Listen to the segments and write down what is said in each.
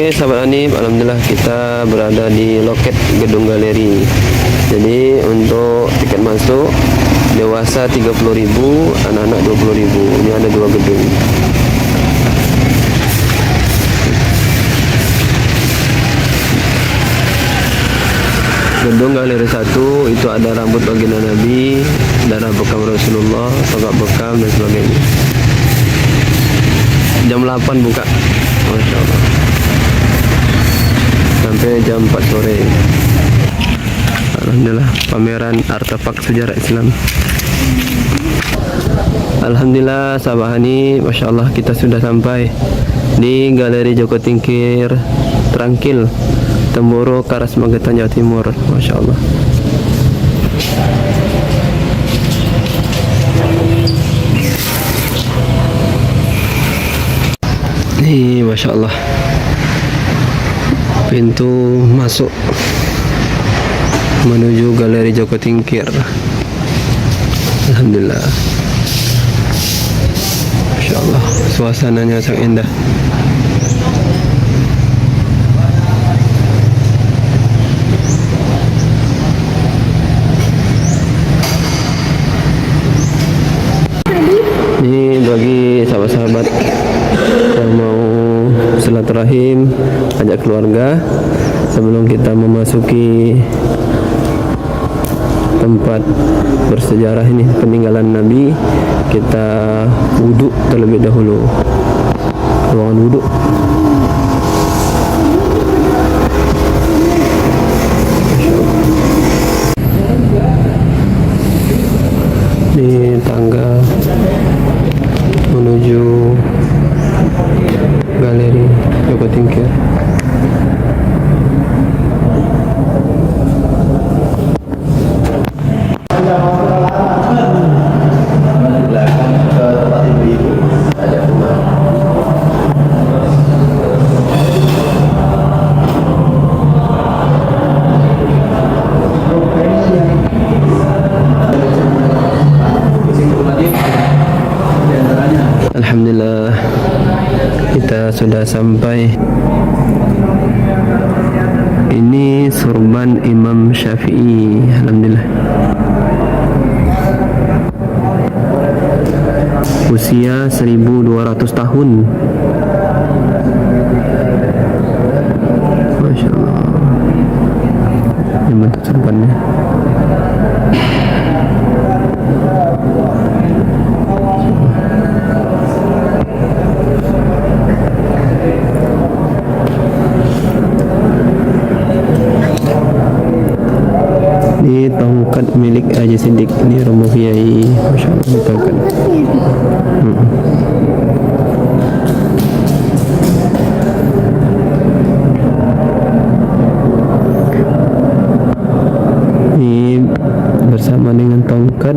Oke sahabat Anip, alhamdulillah kita berada di loket gedung galeri. Jadi untuk tiket masuk dewasa 30.000, anak-anak 20.000. Ini ada dua gedung. Gedung galeri 1 itu ada rambut baginda Nabi, darah bekam Rasulullah, tongkat bekam dan sebagainya. Jam 8 buka, Masya Allah, sampai jam 4 sore. Alhamdulillah, pameran artefak sejarah Islam. Alhamdulillah sahabat Hani, Masya Allah, kita sudah sampai di Galeri Joko Tingkir Trangkil, Temboro, Karas, Magetan, Jawa Timur. Masya Allah. Ini Masya Allah, pintu masuk menuju Galeri Joko Tingkir. Alhamdulillah, Masya Allah, suasananya sangat indah. Ini bagi sahabat-sahabat yang mau silaturahim, ajak keluarga, sebelum kita memasuki tempat bersejarah ini, peninggalan Nabi, kita wudhu terlebih dahulu. Ruangan wudhu. Ini tangga menuju Galeri Joko Tingkir. Alhamdulillah, kita sudah sampai. Ini sorban Imam Syafi'i. Alhamdulillah, usia 1200 tahun. Masya Allah, ini bentuk sorbannya. Ini tongkat milik Haji Siddiq di Romo Kiai. Masya Allah, ini tongkat. Ini bersama dengan tongkat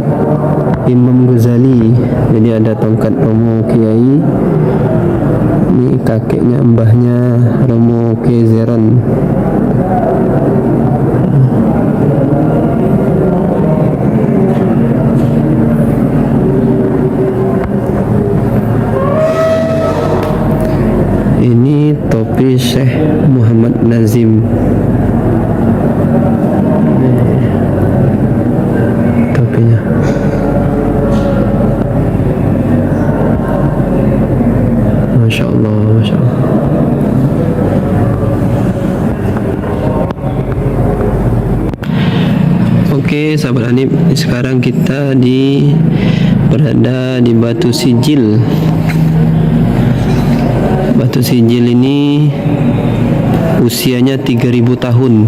Imam Ghazali. Jadi ada tongkat Romo Kiai. Ini kakeknya, mbahnya Romo Kiai Zeran. Ini topi Syekh Muhammad Nazim. Topinya. Masya Allah, Masya Allah. Oke sahabat Hanif, sekarang kita berada di Batu Sijil. Batu Sijil ini usianya 3000 tahun.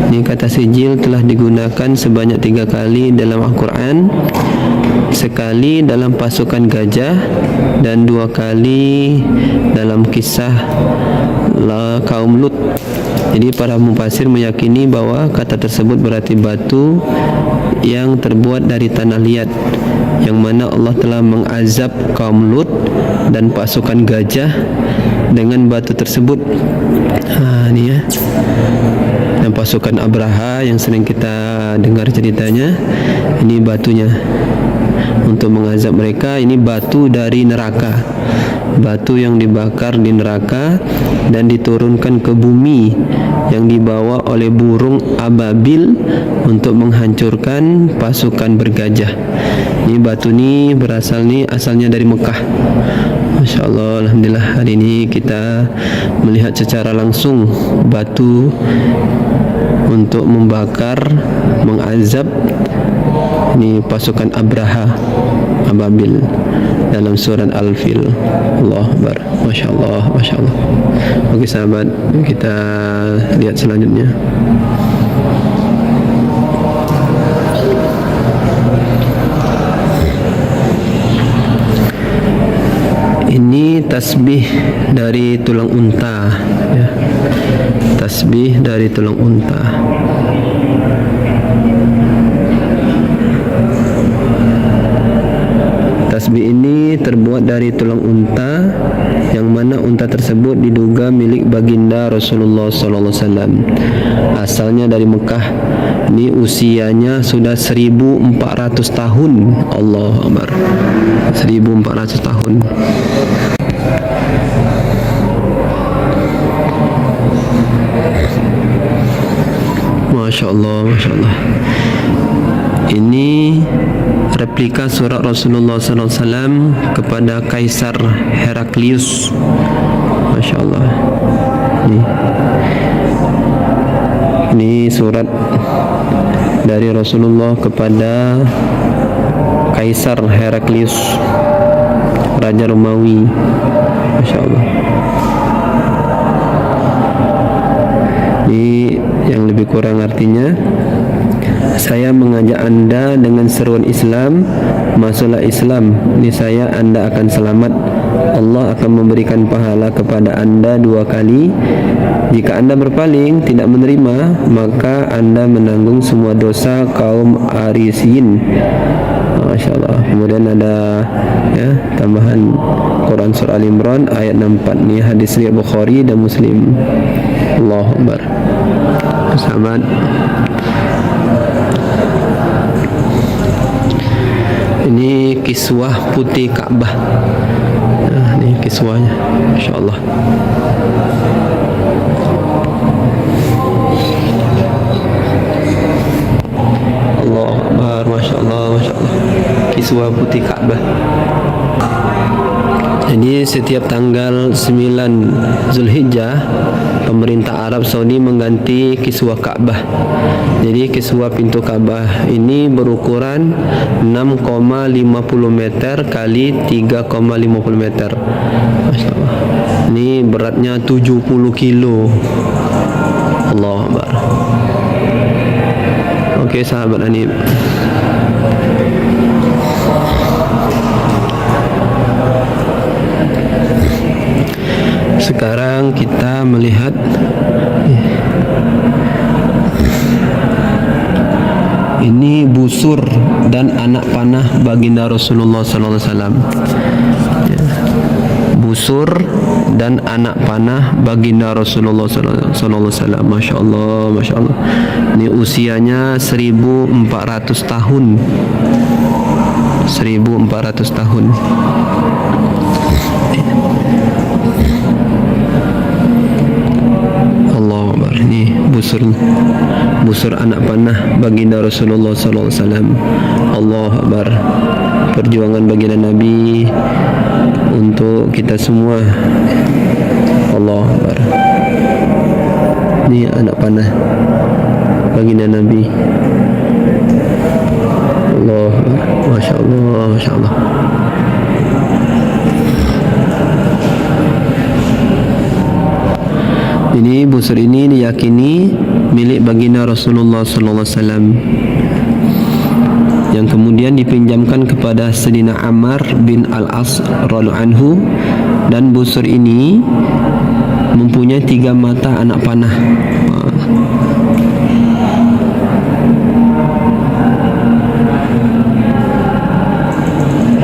Ini kata sijil telah digunakan sebanyak 3 kali dalam Al-Quran, sekali dalam pasukan gajah dan 2 kali dalam kisah kaum Lut. Jadi para mufasir meyakini bahwa kata tersebut berarti batu yang terbuat dari tanah liat, yang mana Allah telah mengazab kaum Lut dan pasukan gajah dengan batu tersebut. Ini ya, dan pasukan Abraha yang sering kita dengar ceritanya, ini batunya untuk mengazab mereka. Ini batu dari neraka, batu yang dibakar di neraka dan diturunkan ke bumi, yang dibawa oleh burung ababil untuk menghancurkan pasukan bergajah. Ini batu ni asalnya dari Mekah. Masya Allah, alhamdulillah hari ini kita melihat secara langsung batu untuk membakar, mengazab ini pasukan Abraha ababil dalam surat Al-Fil. Allahu Akbar. Masya Allah, Masya Allah. Oke sahabat, kita lihat selanjutnya. Ini tasbih dari tulang unta, ya. Tasbih dari tulang unta. Tasbih ini terbuat dari tulang unta, yang mana unta tersebut diduga milik baginda Rasulullah sallallahu alaihi wasallam. Asalnya dari Mekah. Ini usianya sudah 1400 tahun. Allahu Akbar. 1400 tahun. Masya Allah, Masya Allah. Ini replika surat Rasulullah sallallahu alaihi wasallam kepada Kaisar Heraklius. Masya Allah. Ini surat dari Rasulullah kepada Kaisar Heraklius, Raja Romawi. Masya Allah. Ini yang lebih kurang artinya, saya mengajak anda dengan seruan Islam, masuklah Islam, niscaya anda akan selamat. Allah akan memberikan pahala kepada anda 2 kali. Jika anda berpaling, tidak menerima, maka anda menanggung semua dosa kaum Arisin. Masya Allah. Kemudian ada tambahan Quran surah Al-Imran ayat 64. Ini hadis riwayat Bukhari dan Muslim. Allahu Akbar. Sahabat, ini kiswah putih Ka'bah. Nah, ini kiswahnya, Masya Allah. Allahu Akbar, Masya Allah, Masya Allah. Kiswah putih Ka'bah. Jadi setiap tanggal 9 Zulhijjah, pemerintah Arab Saudi mengganti kiswah Ka'bah. Jadi kiswah pintu Ka'bah ini berukuran 6,50 meter kali 3,50 meter. Masya Allah. Ini beratnya 70 kilo. Allahu Akbar. Oke sahabat Anib, sekarang kita melihat ini busur dan anak panah baginda Rasulullah sallallahu alaihi wasallam. Busur dan anak panah baginda Rasulullah sallallahu alaihi wasallam. Masya Allah, Masya Allah. Ini usianya 1400 tahun. 1400 tahun. Allah Akbar. Ini busur anak panah baginda Rasulullah sallallahu alaihi wasallam. Allah Akbar. Perjuangan baginda Nabi untuk kita semua. Allah Akbar. Ini anak panah baginda Nabi. Allah, Masya Allah, Masya Allah. Ini busur ini diyakini milik baginda Rasulullah sallallahu alaihi wasallam, yang kemudian dipinjamkan kepada Sayyidina Ammar bin Al-As radhiyallahu anhu, dan busur ini mempunyai 3 mata anak panah.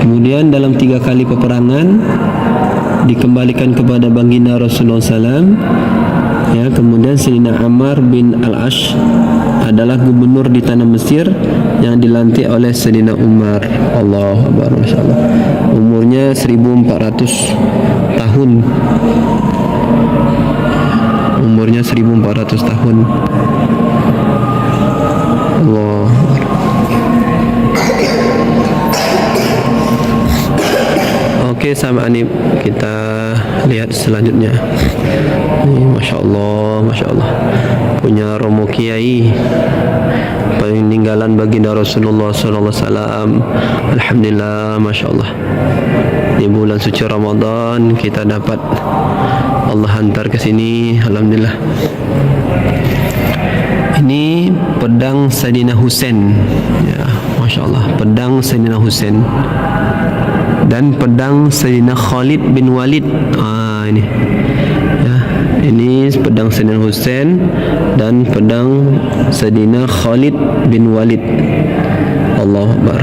Kemudian dalam 3 kali peperangan dikembalikan kepada baginda Rasulullah SAW. Kemudian Sayyidina Ammar bin Al-Ash adalah gubernur di tanah Mesir yang dilantik oleh Sayyidina Umar. Allahu Akbar, masyaallah. Umurnya 1400 tahun. Umurnya 1400 tahun. Allah. Oke, sama Anip, kita lihat selanjutnya. Ini Masya Allah, punya Romo Kiai, peninggalan baginda Rasulullah SAW. Alhamdulillah, Masya Allah. Di bulan suci Ramadan kita dapat Allah hantar ke sini. Alhamdulillah. Ini pedang Sayyidina Husain, ya, Masya Allah, pedang Sayyidina Husain dan pedang Sayyidina Khalid bin Walid. Ini ya, ini pedang Sayyidina Husain dan pedang Sayyidina Khalid bin Walid. Allahu Akbar,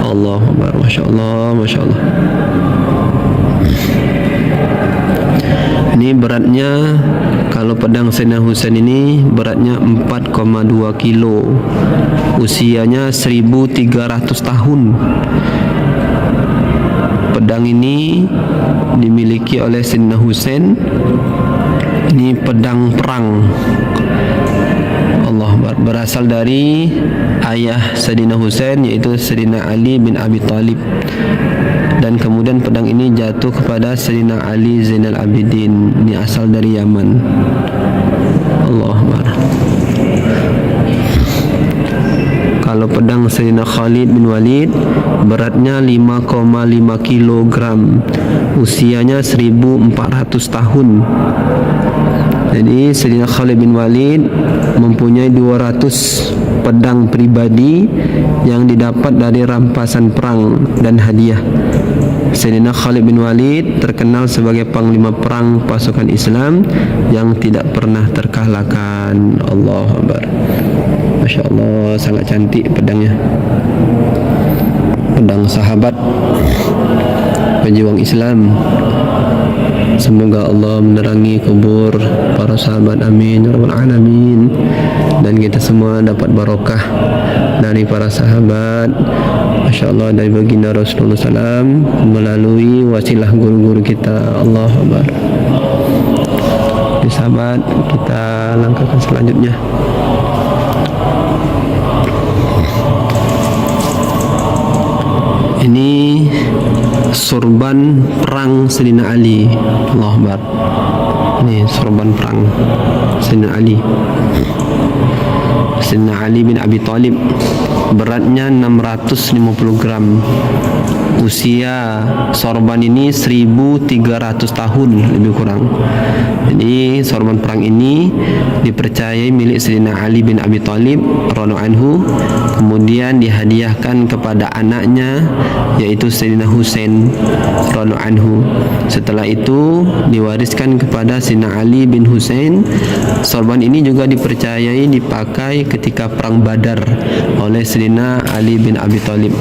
Allahu Akbar, Masya Allah, Masya Allah. Ini beratnya, kalau pedang Sayyidina Husain ini beratnya 4,2 kilo, usianya 1300 tahun. Pedang ini dimiliki oleh Sayyidina Husain. Ini pedang perang. Allah, berasal dari ayah Sayyidina Husain, yaitu Sayyidina Ali bin Abi Thalib. Dan kemudian pedang ini jatuh kepada Sayyidina Ali Zainal Abidin. Ini asal dari Yaman. Allah Akbar. Kalau pedang Sayyidina Khalid bin Walid beratnya 5,5 kilogram, usianya 1400 tahun. Jadi Sayyidina Khalid bin Walid mempunyai 200 pedang pribadi yang didapat dari rampasan perang dan hadiah. Sayyidina Khalid bin Walid terkenal sebagai panglima perang pasukan Islam yang tidak pernah terkalahkan. Allahu Akbar. Masya Allah, sangat cantik pedangnya. Pedang sahabat pejuang Islam. Semoga Allah menerangi kubur para sahabat, amin ya rabbal alamin, dan kita semua dapat barokah dari para sahabat, Masya Allah, dari baginda Rasulullah SAW melalui wasilah guru-guru kita. Allah Akbar. Jadi sahabat, kita langkahkan selanjutnya. Ini sorban perang Sayyidina Ali. Allah Akbar. Ini sorban perang Sayyidina Ali. Sayyidina Ali bin Abi Thalib, beratnya 650 gram. Usia sorban ini 1300 tahun lebih kurang. Jadi sorban perang ini dipercayai milik Sayyidina Ali bin Abi Thalib radhiyallahu anhu, kemudian dihadiahkan kepada anaknya yaitu Sayyidina Husain radhiyallahu anhu. Setelah itu diwariskan kepada Sayyidina Ali bin Husain. Sorban ini juga dipercayai dipakai ketika perang Badar oleh Sayyidina Ali bin Abi Thalib,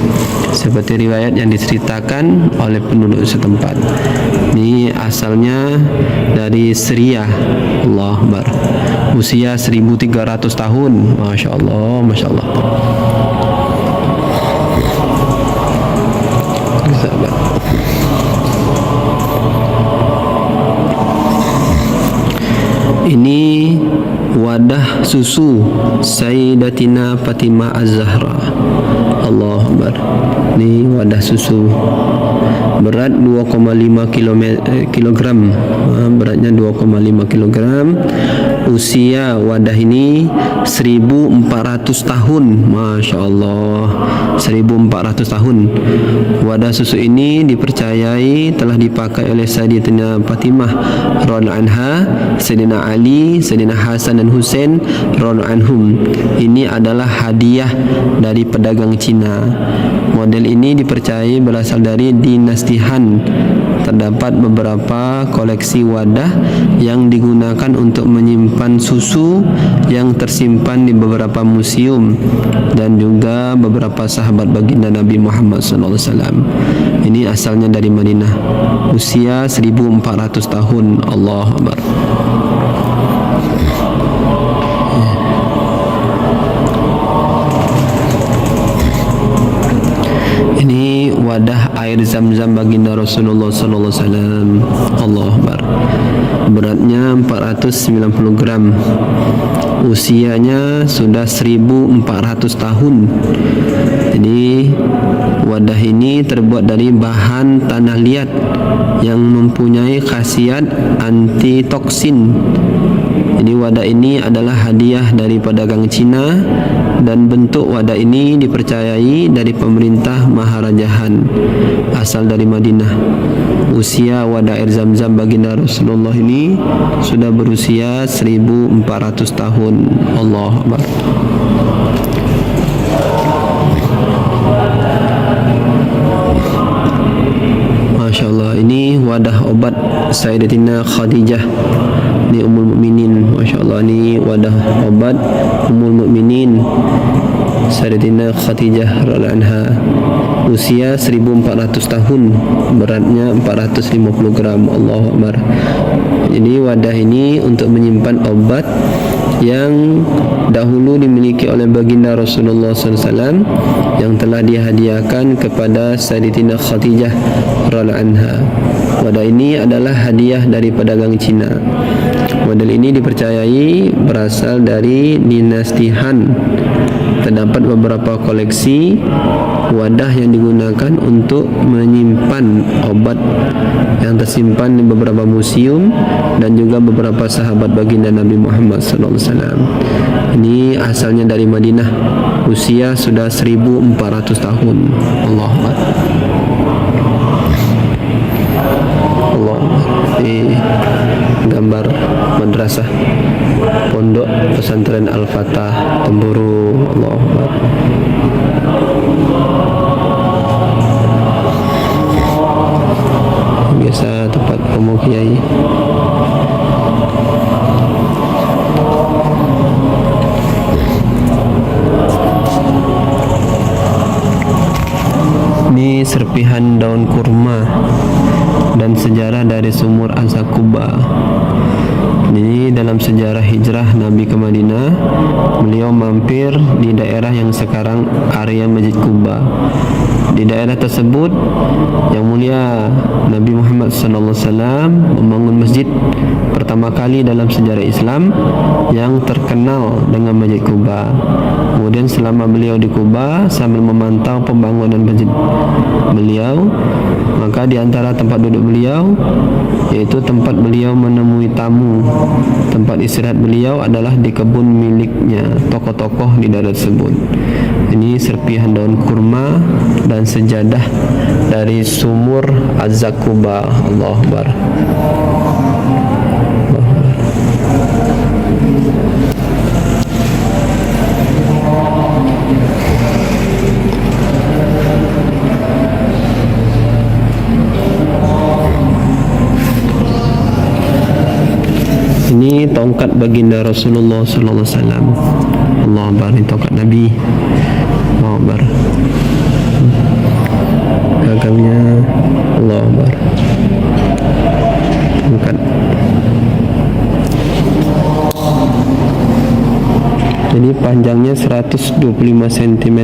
seperti riwayat yang diceritakan oleh penduduk setempat. Ini asalnya dari Syria. Allah Akbar. Usia 1300 tahun. Masya Allah, Masya Allah. Sahabat. Ini wadah susu Sayyidatina Fatimah Az-Zahra. Allah Akbar. Ini wadah susu, berat 2,5 kilogram. Beratnya 2,5 kilogram. Usia wadah ini 1400 tahun. Masya Allah, 1400 tahun. Wadah susu ini dipercayai telah dipakai oleh Sayyidatina Fatimah radhiyallahu anha, Sayyidina Ali, Sayyidina Hasan dan Husain radhiyallahu anhum. Ini adalah hadiah dari pedagang Cina. Model ini dipercayai berasal dari dinasti Han. Terdapat beberapa koleksi wadah yang digunakan untuk menyimpan susu yang tersimpan di beberapa museum dan juga beberapa sahabat baginda Nabi Muhammad SAW. Ini asalnya dari Madinah. Usia 1400 tahun. Allah Akbar. Ini wadah air zam-zam baginda Rasulullah sallallahu alaihi wasallam. Allahu Akbar. Beratnya 490 gram. Usianya sudah 1400 tahun. Jadi wadah ini terbuat dari bahan tanah liat yang mempunyai khasiat anti toksin. Jadi wadah ini adalah hadiah dari pedagang Cina dan bentuk wadah ini dipercayai dari pemerintah Maharaja Han asal dari Madinah. Usia wadah air zam-zam baginda Rasulullah ini sudah berusia 1400 tahun. Allahu Akbar. Masya Allah, ini wadah obat Sayyidatina Khadijah, ini Ummul Mukminin. Masya Allah, ini wadah obat Ummul Mukminin Sayyidatina Khadijah radhiyallahu anha. Usia 1400 tahun, beratnya 450 gram. Allahu Akbar. Jadi wadah ini untuk menyimpan obat yang dahulu dimiliki oleh baginda Rasulullah SAW yang telah dihadiahkan kepada Sayyidatina Khadijah radhiyallahu anha. Wadah ini adalah hadiah dari pedagang Cina. Model ini dipercayai berasal dari dinasti Han. Terdapat beberapa koleksi wadah yang digunakan untuk menyimpan obat yang tersimpan di beberapa museum dan juga beberapa sahabat baginda Nabi Muhammad SAW. Ini asalnya dari Madinah. Usia sudah 1400 tahun. Allahu Akbar. Allah. Ini gambar madrasah Pondok Pesantren Al-Fatah Temburu. Allah Akbar. Biasa tempat umum kiai. Ini serpihan daun kurma dan sejarah dari sumur Az-Zaquba. Ini dalam sejarah hijrah Nabi ke Madinah, beliau mampir di daerah yang sekarang area Masjid Quba. Di daerah tersebut yang mulia Nabi Muhammad SAW membangun masjid pertama kali dalam sejarah Islam yang terkenal dengan Masjid Quba. Kemudian selama beliau di Quba sambil memantau pembangunan masjid beliau, maka di antara tempat duduk beliau yaitu tempat beliau menemui tamu. Tempat istirahat beliau adalah di kebun miliknya tokoh-tokoh di daerah tersebut. Ini serpihan daun kurma dan sejadah dari sumur Az-Zaquba. Allahu Akbar. Ini tongkat baginda Rasulullah sallallahu alaihi wasallam. Allahu Akbar, ini tongkat Nabi. Allahu Akbar. Gagangnya Allahu Akbar. Tongkat. Jadi panjangnya 125 cm.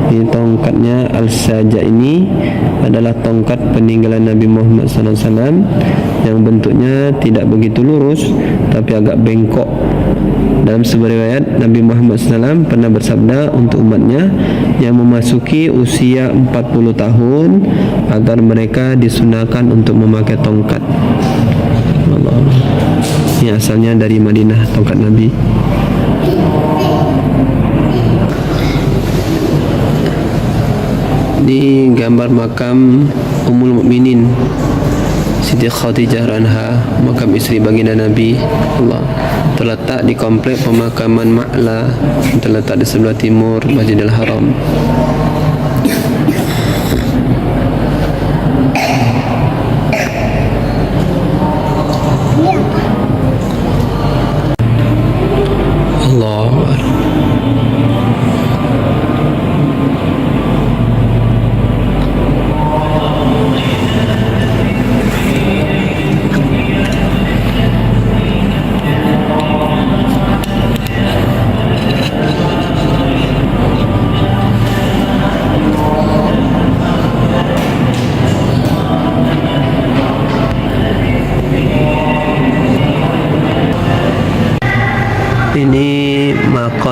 Ini tongkatnya Al-Saja ini adalah tongkat peninggalan Nabi Muhammad SAW yang bentuknya tidak begitu lurus tapi agak bengkok. Dalam sebuah riwayat Nabi Muhammad SAW pernah bersabda untuk umatnya yang memasuki usia 40 tahun agar mereka disunahkan untuk memakai tongkat. Allah. Ini asalnya dari Madinah tongkat Nabi. Ini gambar makam Ummul Mukminin Siti Khadijah anha, makam istri baginda Nabi. Allah, terletak di komplek pemakaman Ma'la, terletak di sebelah timur Masjidil Haram. Allah.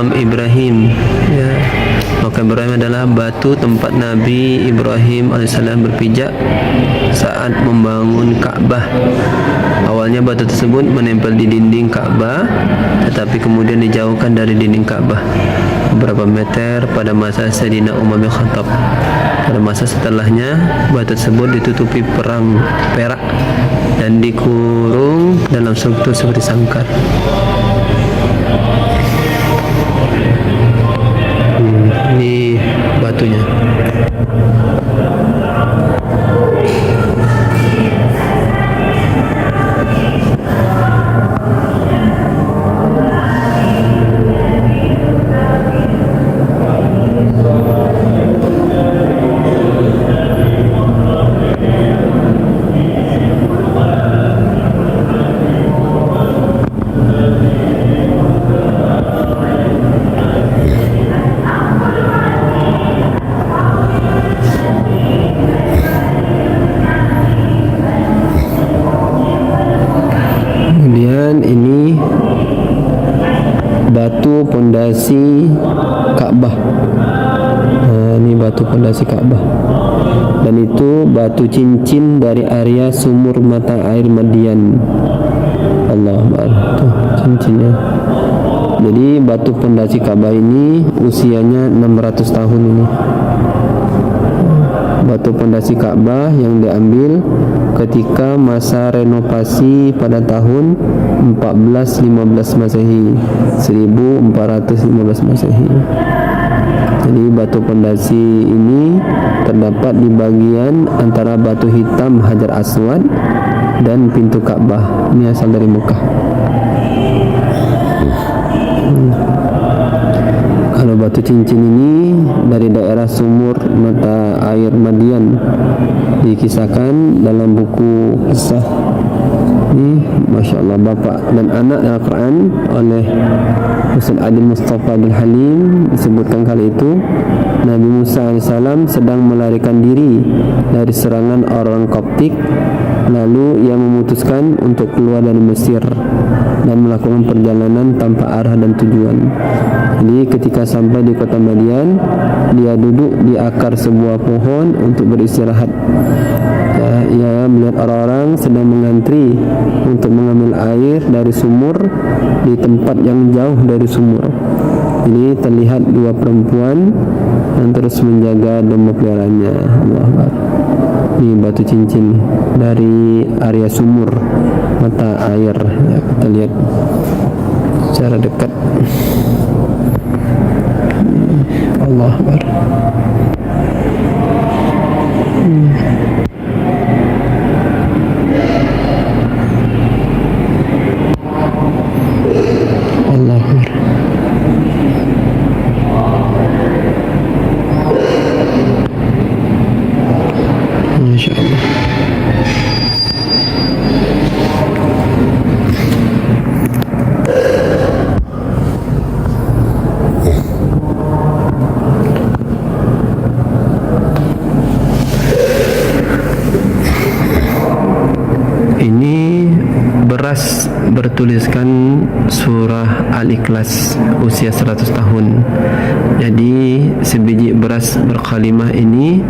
makam Ibrahim. Ya, makam Ibrahim adalah batu tempat Nabi Ibrahim alaihissalam berpijak saat membangun Ka'bah. Awalnya batu tersebut menempel di dinding Ka'bah, tetapi kemudian dijauhkan dari dinding Ka'bah beberapa meter pada masa Sayyidina Umar bin Khattab. Pada masa setelahnya, batu tersebut ditutupi perak dan dikurung dalam struktur seperti sangkar. Ini batunya. Ini batu pondasi Ka'bah. Ini batu pondasi Ka'bah. Dan itu batu cincin dari area sumur mata air Madian. Allah Akbar. Tuh cincinnya. Jadi batu pondasi Ka'bah ini usianya 600 tahun ini. Batu pondasi Ka'bah yang diambil ketika masa renovasi pada tahun 1415 Masehi, 1415 Masehi. Jadi batu pondasi ini terdapat di bagian antara batu hitam Hajar Aswad dan pintu Ka'bah. Ini asal dari Mekah. Kalau batu cincin ini dari daerah sumur mata air Madian, dikisahkan dalam buku kisah ini, Masya Allah, Bapak dan Anak Al-Quran oleh Ustaz Adil Mustafa bin Halim. Disebutkan kali itu Nabi Musa AS sedang melarikan diri dari serangan orang Koptik. Lalu ia memutuskan untuk keluar dari Mesir dan melakukan perjalanan tanpa arah dan tujuan. Jadi ketika sampai di kota Madian, dia duduk di akar sebuah pohon untuk beristirahat. Ia melihat orang-orang sedang mengantri untuk mengambil air dari sumur di tempat yang jauh dari sumur. Jadi terlihat dua perempuan yang terus menjaga domba peliharaannya. Allah Akbar. Ini batu cincin dari area sumur mata air, ya, kita lihat secara dekat. Allah Akbar. Allah Akbar. Masya Allah. Ini beras bertuliskan surah Al-Ikhlas usia 100 tahun. Jadi sebiji beras berkalimah ini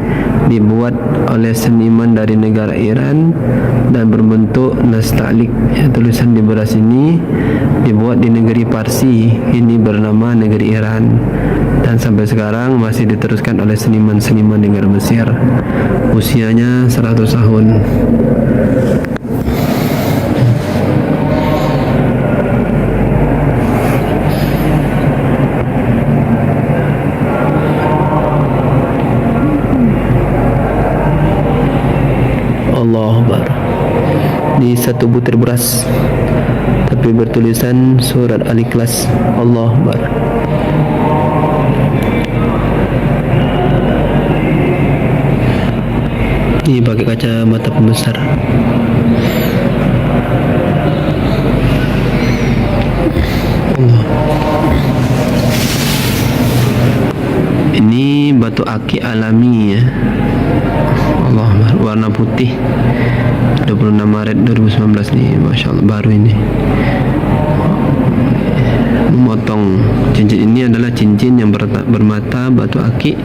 dibuat oleh seniman dari negara Iran dan berbentuk nasta'lik. Ya, tulisan di beras ini dibuat di negeri Parsi, ini bernama negeri Iran, dan sampai sekarang masih diteruskan oleh seniman-seniman negara Mesir. Usianya 100 tahun. Allah Akbar. Ini satu butir beras tapi bertulisan surat Al-Ikhlas. Allah Akbar. Ini pakai kacamata pembesar. Allah. Ini batu aki alami, ya. Allah, warna putih, 26 Maret 2019 nih, Masya Allah, baru ini. memotong cincin ini adalah cincin yang bermata batu akik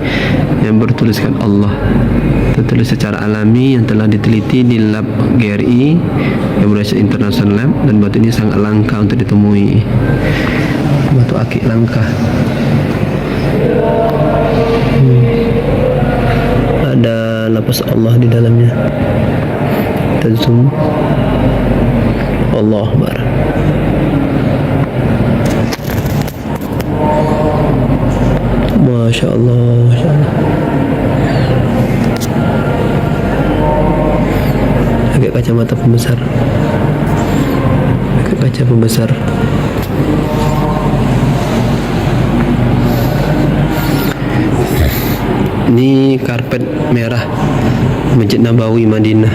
yang bertuliskan Allah, tertulis secara alami yang telah diteliti di lab GRI, Garuda International Lab, dan batu ini sangat langka untuk ditemui, batu akik langka. Ada lapas Allah di dalamnya. Kita zoom. Allah Akbar. Masya Allah, Masya Allah. Pakai kacamata pembesar. Pakai kaca pembesar. Ini karpet merah Masjid Nabawi Madinah.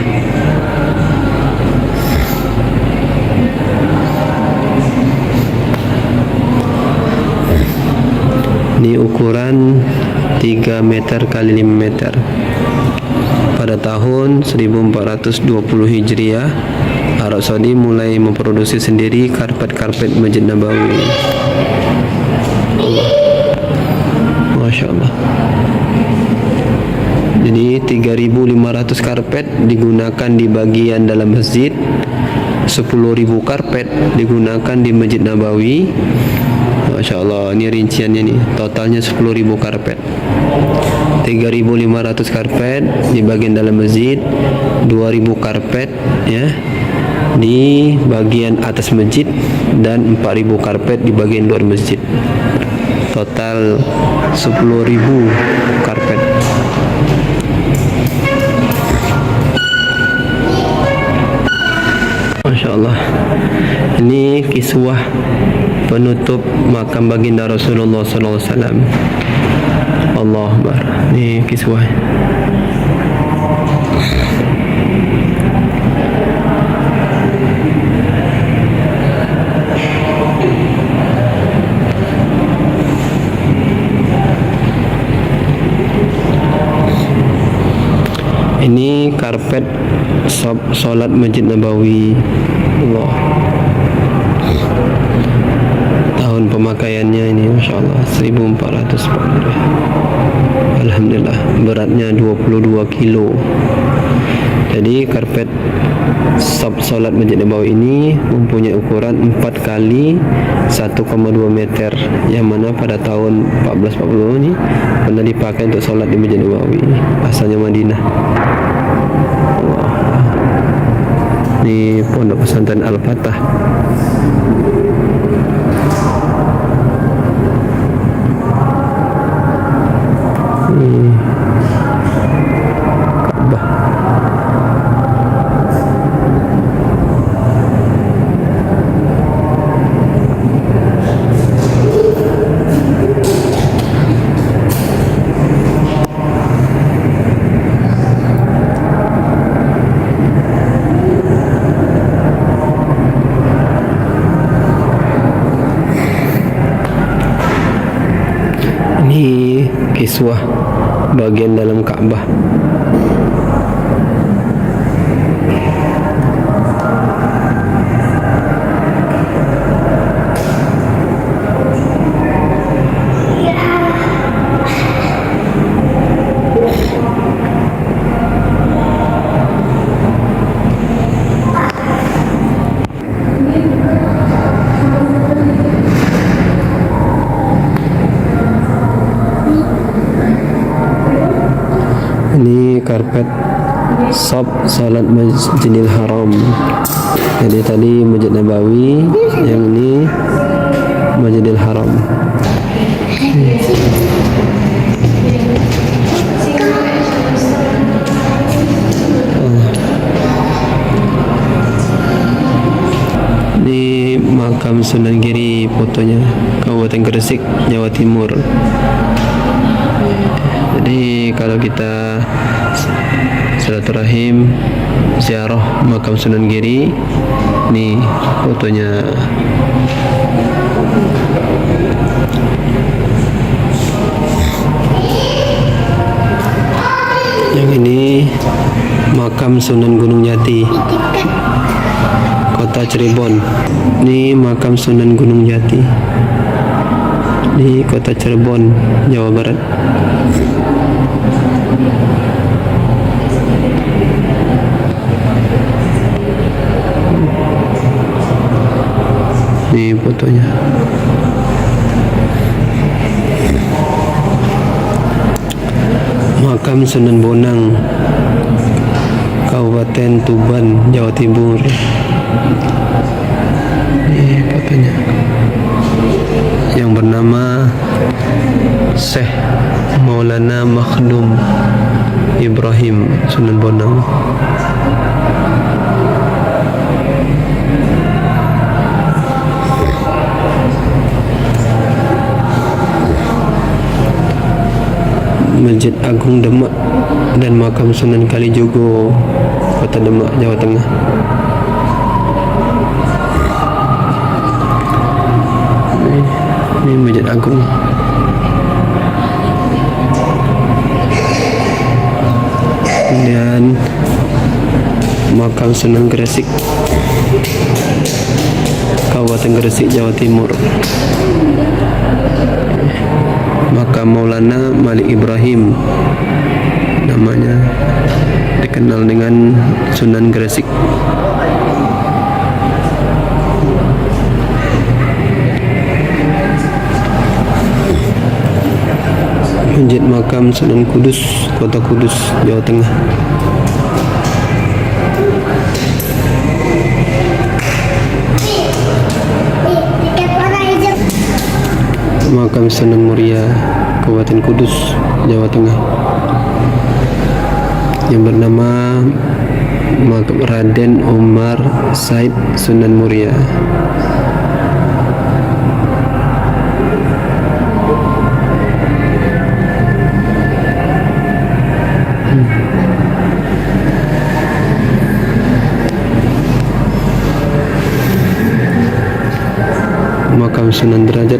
Ini ukuran 3 meter kali 5 meter. Pada tahun 1420 Hijriah, Arab Saudi mulai memproduksi sendiri karpet-karpet Masjid Nabawi. Allah. Masya Allah. Jadi 3.500 karpet digunakan di bagian dalam masjid, 10.000 karpet digunakan di Masjid Nabawi. Masya Allah, ini rinciannya nih, totalnya 10.000 karpet. 3.500 karpet di bagian dalam masjid, 2.000 karpet ya di bagian atas masjid, dan 4.000 karpet di bagian luar masjid. Total 10.000 karpet. Masya Allah. Ini kiswah penutup makam baginda Rasulullah SAW. Allah Akbar. Ini kiswah. Ini karpet solat Masjid Nabawi. Allah. Tahun pemakaiannya ini Masya Allah 1440. Alhamdulillah, beratnya 22 kilo. Jadi karpet solat Masjid Nabawi ini mempunyai ukuran 4 kali 1,2 meter, yang mana pada tahun 1440 ini pernah dipakai untuk solat di Masjid Nabawi, asalnya Madinah. Allah. Ini pondok pesantren Al-Fatah. Ka'bah. Ini kiswah bagian dalam Ka'bah. Ini karpet salat Masjidil Haram. Jadi tadi Masjid Nabawi, yang ini Masjidil Haram. Ini makam Sunan Giri, fotonya, Kabupaten Gresik, Jawa Timur. Jadi kalau kita silaturahim ziarah makam Sunan Giri, nih fotonya. Yang ini makam Sunan Gunung Jati, Kota Cirebon. Ini makam Sunan Gunung Jati. di kota Cirebon, Jawa Barat. Ini fotonya. Makam Sunan Bonang, Kabupaten Tuban, Jawa Timur. Ini fotonya. Yang bernama Syekh Maulana Makhdum Ibrahim Sunan Bonang. Masjid Agung Demak dan Makam Sunan Kalijogo, Kota Demak, Jawa Tengah. Ini Masjid Agung. Dan Makam Sunan Gresik, Kabupaten Gresik, Jawa Timur. Makam Maulana Malik Ibrahim, namanya dikenal dengan Sunan Gresik. Masjid Makam Sunan Kudus, Kota Kudus, Jawa Tengah. Makam Sunan Muria, Kabupaten Kudus, Jawa Tengah, yang bernama Makam Raden Umar Said Sunan Muria. Makam Sunan Derajat,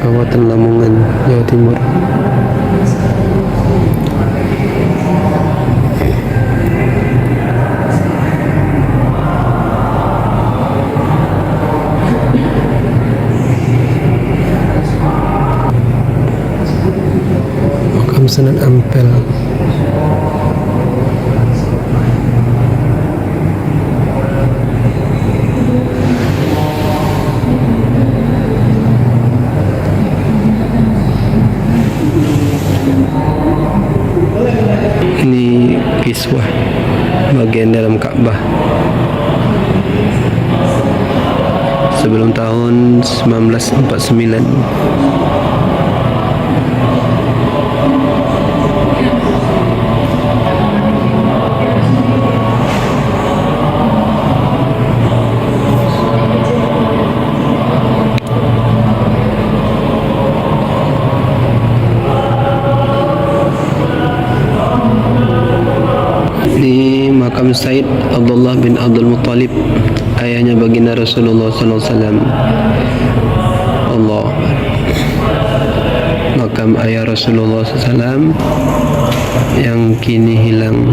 Kabupaten Lamongan, Jawa Timur. Makam Sunan Ampel. Ini kiswah bagian dalam Ka'bah sebelum tahun 1949. Makam Said Abdullah bin Abdul Muttalib, ayahnya baginda Rasulullah SAW. Allah. Makam ayah Rasulullah SAW yang kini hilang.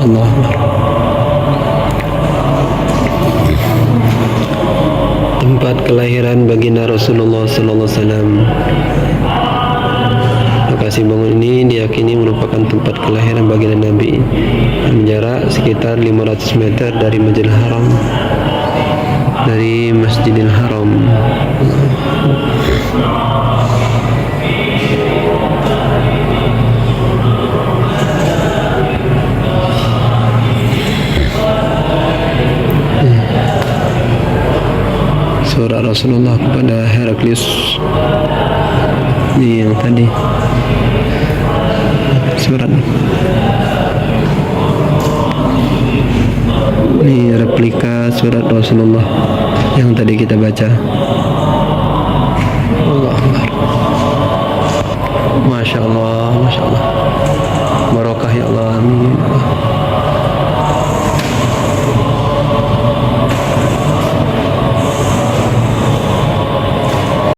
Allah. Tempat kelahiran baginda Rasulullah sallallahu alaihi wasallam. Lokasi bangunan ini diyakini merupakan tempat kelahiran baginda Nabi, dan jarak sekitar 500 meter dari Masjidil Haram. Surat Rasulullah kepada Heraklius, ini yang tadi surat, ini replika surat Rasulullah yang tadi kita baca. Allah Akbar. Masya Allah, Masya Allah.